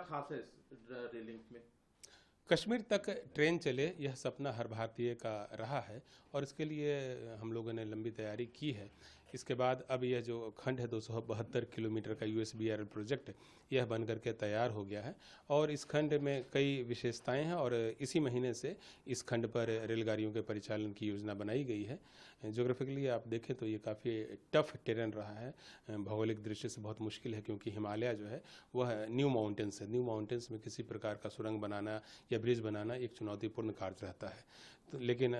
खास है इस रेल लिंक में? कश्मीर तक ट्रेन चले, यह सपना हर भारतीय का रहा है और इसके लिए हम लोगों ने लंबी तैयारी की है। इसके बाद अब यह जो खंड है 272 किलोमीटर का यूएसबीआरएल प्रोजेक्ट, यह बन करके तैयार हो गया है और इस खंड में कई विशेषताएं हैं और इसी महीने से इस खंड पर रेलगाड़ियों के परिचालन की योजना बनाई गई है। ज्योग्राफिकली आप देखें तो ये काफ़ी टफ टेरेन रहा है, भौगोलिक दृष्टि से बहुत मुश्किल है क्योंकि हिमालय जो है वह न्यू माउंटेन्स है। न्यू माउंटेन्स में किसी प्रकार का सुरंग बनाना या ब्रिज बनाना एक चुनौतीपूर्ण कार्य रहता है। तो लेकिन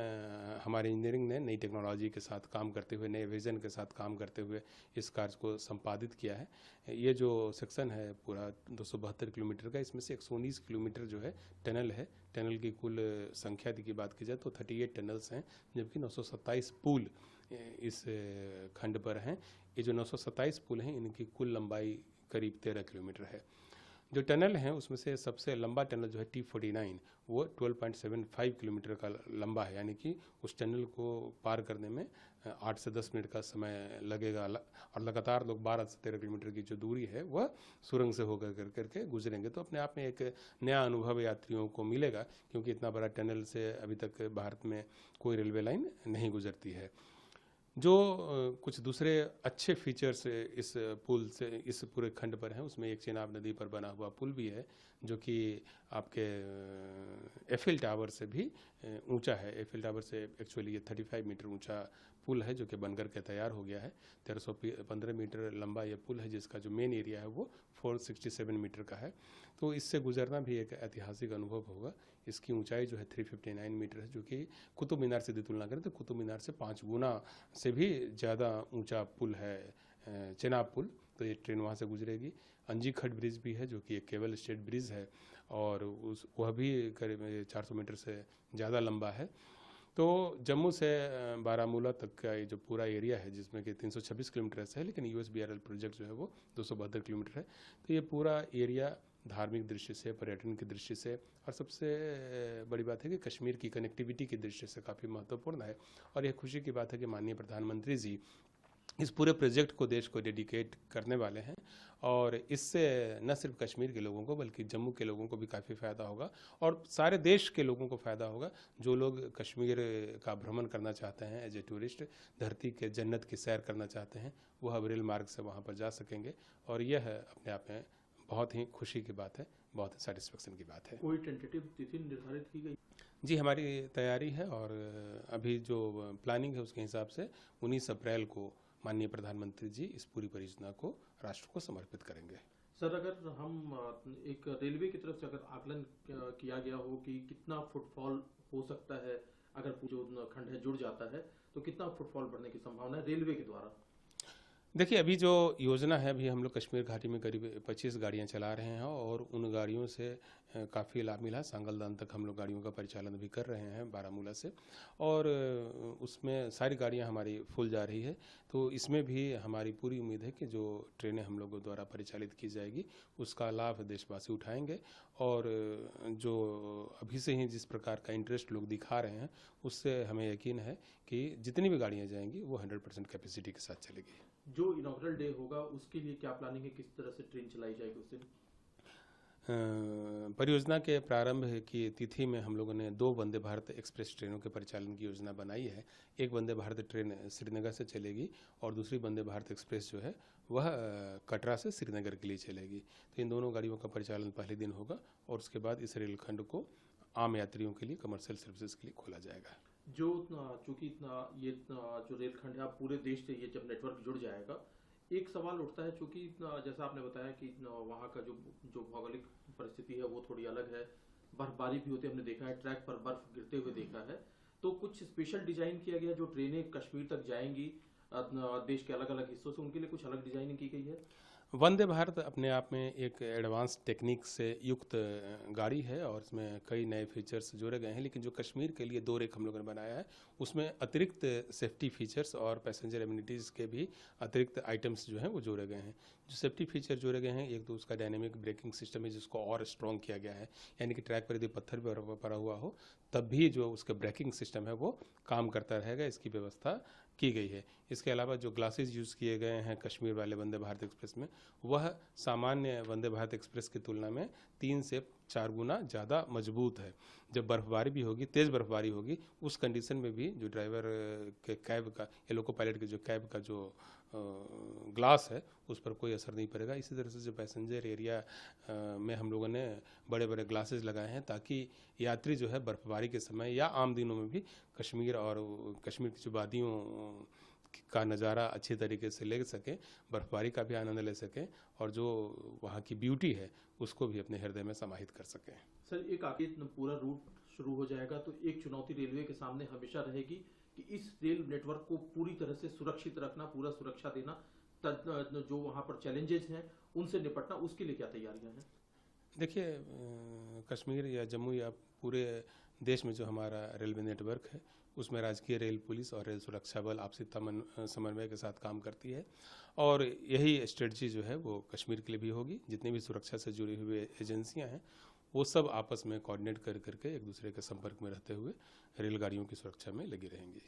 हमारे इंजीनियरिंग ने नई टेक्नोलॉजी के साथ काम करते हुए, नए विजन के साथ काम करते हुए इस कार्य को संपादित किया है। ये जो सेक्शन है पूरा 272 किलोमीटर का, इसमें से 119 किलोमीटर जो है टनल है। टनल की कुल संख्या की बात की जाए तो 38 टनल्स हैं, जबकि 927 पुल इस खंड पर हैं। ये जो 927 पुल हैं इनकी कुल लंबाई करीब 13 किलोमीटर है। जो टनल हैं उसमें से सबसे लंबा टनल जो है T49, वो 12.75 किलोमीटर का लंबा है, यानी कि उस टनल को पार करने में 8 से 10 मिनट का समय लगेगा और लगातार लोग 12 से 13 किलोमीटर की जो दूरी है वह सुरंग से होकर करके गुजरेंगे। तो अपने आप में एक नया अनुभव यात्रियों को मिलेगा क्योंकि इतना बड़ा टनल से अभी तक भारत में कोई रेलवे लाइन नहीं गुजरती है। जो कुछ दूसरे अच्छे फीचर्स इस पुल से, इस पूरे खंड पर हैं, उसमें एक चेनाब नदी पर बना हुआ पुल भी है जो कि आपके एफिल टावर से भी ऊंचा है। एफिल टावर से एक्चुअली ये 35 मीटर ऊंचा पुल है जो कि बनकर के तैयार हो गया है। 1315 मीटर लंबा ये पुल है जिसका जो मेन एरिया है वो 467 मीटर का है। तो इससे गुजरना भी एक ऐतिहासिक अनुभव होगा। इसकी ऊंचाई जो है 359 मीटर है, जो कि कुतुब मीनार से यदि तुलना करें तो कुतुब मीनार से 5 गुना से भी ज़्यादा ऊंचा पुल है चेनाब पुल। तो ये ट्रेन वहाँ से गुजरेगी। अंजीखट ब्रिज भी है जो कि एक केबल स्टेड ब्रिज है और वह भी करीब 400 मीटर से ज़्यादा लंबा है। तो जम्मू से बारामूला तक का ये जो पूरा एरिया है जिसमें कि 326 किलोमीटर ऐसा है, लेकिन यूएसबीआरएल प्रोजेक्ट जो है वो 272 किलोमीटर है। तो ये पूरा एरिया धार्मिक दृष्टि से, पर्यटन की दृष्टि से और सबसे बड़ी बात है कि कश्मीर की कनेक्टिविटी की दृष्टि से काफ़ी महत्वपूर्ण है। और यह खुशी की बात है कि माननीय प्रधानमंत्री जी इस पूरे प्रोजेक्ट को देश को डेडिकेट करने वाले हैं और इससे न सिर्फ कश्मीर के लोगों को बल्कि जम्मू के लोगों को भी काफ़ी फ़ायदा होगा और सारे देश के लोगों को फ़ायदा होगा। जो लोग कश्मीर का भ्रमण करना चाहते हैं एज ए टूरिस्ट, धरती के जन्नत की सैर करना चाहते हैं, वह अब रेल मार्ग से वहाँ पर जा सकेंगे और यह अपने आप में बहुत ही खुशी की बात है, बहुत ही सेटिस्फेक्शन की बात है। कोई टेंटेटिव तिथि निर्धारित की गई? जी, हमारी तैयारी है और अभी जो प्लानिंग है उसके हिसाब से 19 अप्रैल को माननीय प्रधानमंत्री जी इस पूरी परियोजना को राष्ट्र को समर्पित करेंगे। सर, अगर हम एक रेलवे की तरफ से अगर आकलन किया गया हो कि कितना फुटफॉल हो सकता है अगर जो खंड है जुड़ जाता है, तो कितना फुटफॉल बढ़ने की संभावना है रेलवे के द्वारा? देखिए, अभी जो योजना है, अभी हम लोग कश्मीर घाटी में करीब 25 गाड़ियाँ चला रहे हैं और उन गाड़ियों से काफ़ी लाभ मिला। सांगलदान तक हम लोग गाड़ियों का परिचालन भी कर रहे हैं बारामूला से और उसमें सारी गाड़ियाँ हमारी फुल जा रही है। तो इसमें भी हमारी पूरी उम्मीद है कि जो ट्रेनें हम लोगों द्वारा परिचालित की जाएगी उसका लाभ देशवासी उठाएंगे और जो अभी से ही जिस प्रकार का इंटरेस्ट लोग दिखा रहे हैं उससे हमें यकीन है कि जितनी भी गाड़ियाँ जाएंगी वो 100% कैपेसिटी के साथ चलेगी। जो इनॉग्रल डे होगा उसके लिए क्या प्लानिंग है, किस तरह से ट्रेन चलाई जाएगी उस दिन? परियोजना के प्रारंभ की तिथि में हम लोगों ने 2 वंदे भारत एक्सप्रेस ट्रेनों के परिचालन की योजना बनाई है। एक वंदे भारत ट्रेन श्रीनगर से चलेगी और दूसरी वंदे भारत एक्सप्रेस जो है वह कटरा से श्रीनगर के लिए चलेगी। तो इन दोनों गाड़ियों का परिचालन पहले दिन होगा और उसके बाद इस रेलखंड को आम यात्रियों के लिए, कमर्शियल सर्विसेज के लिए खोला जाएगा। जो चूंकि ये जो रेलखंड है पूरे देश से ये जब नेटवर्क जुड़ जाएगा, एक सवाल उठता है, चूंकि जैसा आपने बताया कि वहाँ का जो भौगोलिक परिस्थिति है वो थोड़ी अलग है, बर्फबारी भी होती है, हमने देखा है ट्रैक पर बर्फ गिरते हुए देखा है। तो कुछ स्पेशल डिजाइन किया गया जो ट्रेनें कश्मीर तक जाएंगी देश के अलग अलग हिस्सों से, उनके लिए कुछ अलग डिजाइनिंग की गई है? वंदे भारत अपने आप में एक एडवांस टेक्निक से युक्त गाड़ी है और इसमें कई नए फीचर्स जोड़े गए हैं। लेकिन जो कश्मीर के लिए 2 रेक हम लोगों ने बनाया है उसमें अतिरिक्त सेफ्टी फीचर्स और पैसेंजर एमिनिटीज़ के भी अतिरिक्त आइटम्स जो हैं वो जोड़े गए हैं। जो सेफ्टी फीचर जोड़े गए हैं, एक तो उसका डायनेमिक ब्रेकिंग सिस्टम है जिसको और स्ट्रॉन्ग किया गया है, यानी कि ट्रैक पर यदि पत्थर भी पड़ा हुआ हो तब भी जो उसका ब्रेकिंग सिस्टम है वो काम करता रहेगा। इसकी व्यवस्था की गई है। इसके अलावा जो ग्लासेस यूज़ किए गए हैं कश्मीर वाले वंदे भारत एक्सप्रेस में, वह सामान्य वंदे भारत एक्सप्रेस की तुलना में 3 से 4 गुना ज़्यादा मजबूत है। जब बर्फबारी भी होगी, तेज़ बर्फबारी होगी, उस कंडीशन में भी जो ड्राइवर के कैब का या लोको पायलट के जो कैब का जो ग्लास है, उस पर कोई असर नहीं पड़ेगा। इसी तरह से जो पैसेंजर एरिया में हम लोगों ने बड़े बड़े ग्लासेस लगाए हैं, ताकि यात्री जो है बर्फबारी के समय या आम दिनों में भी कश्मीर और कश्मीर की जो वादियों का नज़ारा अच्छी तरीके से ले सकें, बर्फबारी का भी आनंद ले सकें और जो वहाँ की ब्यूटी है उसको भी अपने हृदय में समाहित कर सकें। सर, एक आगे पूरा रूट शुरू हो जाएगा तो एक चुनौती रेलवे के सामने हमेशा रहेगी कि इस रेल नेटवर्क को पूरी तरह से सुरक्षित रखना, पूरा सुरक्षा देना, जो वहाँ पर चैलेंजेस हैं उनसे निपटना, उसके लिए क्या तैयारियां हैं? देखिए, कश्मीर या जम्मू या पूरे देश में जो हमारा रेलवे नेटवर्क है, उसमें राजकीय रेल पुलिस और रेल सुरक्षा बल आपसी समन्वय के साथ काम करती है और यही स्ट्रेटजी जो है वो कश्मीर के लिए भी होगी। जितनी भी सुरक्षा से जुड़ी हुई एजेंसियां हैं, वो सब आपस में कोऑर्डिनेट कर करके एक दूसरे के संपर्क में रहते हुए रेलगाड़ियों की सुरक्षा में लगी रहेंगी।